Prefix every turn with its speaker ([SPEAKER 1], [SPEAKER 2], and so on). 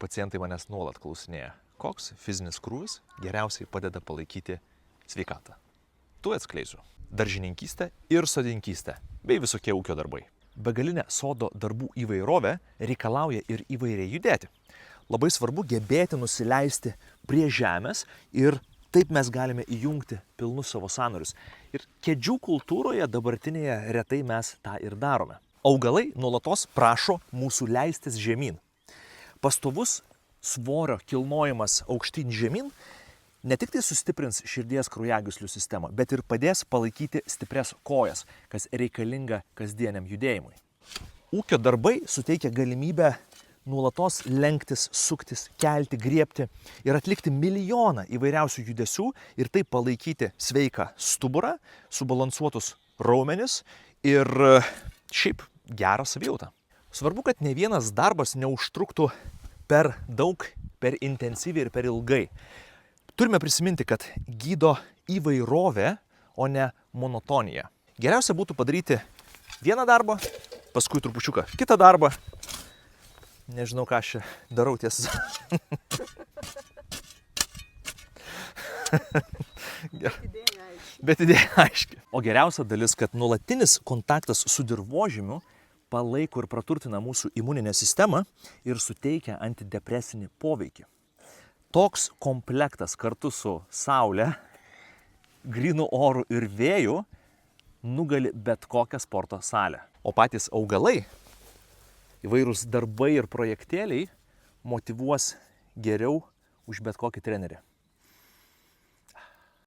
[SPEAKER 1] pacientai manęs nuolat klausinėja, koks fizinis krūvis geriausiai padeda palaikyti sveikatą. Tu atskleisiu. Daržininkystė ir sodininkystė, bei visokie ūkio darbai. Begalinė sodo darbų įvairovė reikalauja ir įvairiai judėti. Labai svarbu gebėti nusileisti prie žemės ir taip mes galime įjungti pilnus savo sąnarius. Ir kėdžių kultūroje dabartinėje retai mes tą ir darome. Augalai nuolatos prašo mūsų leistis žemyn. Pastovus svorio kilnojimas aukštyn žemyn ne tik tai sustiprins širdies kraujagyslių sistemą, bet ir padės palaikyti stiprias kojas, kas reikalinga kasdieniam judėjimui. Ūkio darbai suteikia galimybę nuolatos lenktis, suktis, kelti, griebti ir atlikti milijoną įvairiausių judesių ir taip palaikyti sveiką stuburą, subalansuotus raumenis ir šiaip gerą savijautą. Svarbu, kad ne vienas darbas neužtruktų per daug, per intensyviai ir per ilgai. Turime prisiminti, kad gydo įvairovė, o ne monotonija. Geriausia būtų padaryti vieną darbą, paskui trupučiuką kitą darbą. Nežinau, ką aš čia darau tiesą. Bet idėja aiški. O geriausia dalis, kad nuolatinis kontaktas su dirvožemiu palaiko ir praturtina mūsų imuninę sistemą ir suteikia antidepresinį poveikį. Toks komplektas kartu su saule, grynu oru ir vėju nugali bet kokią sporto salę. O patys augalai, įvairūs darbai ir projektėliai motyvuos geriau už bet kokį trenerį.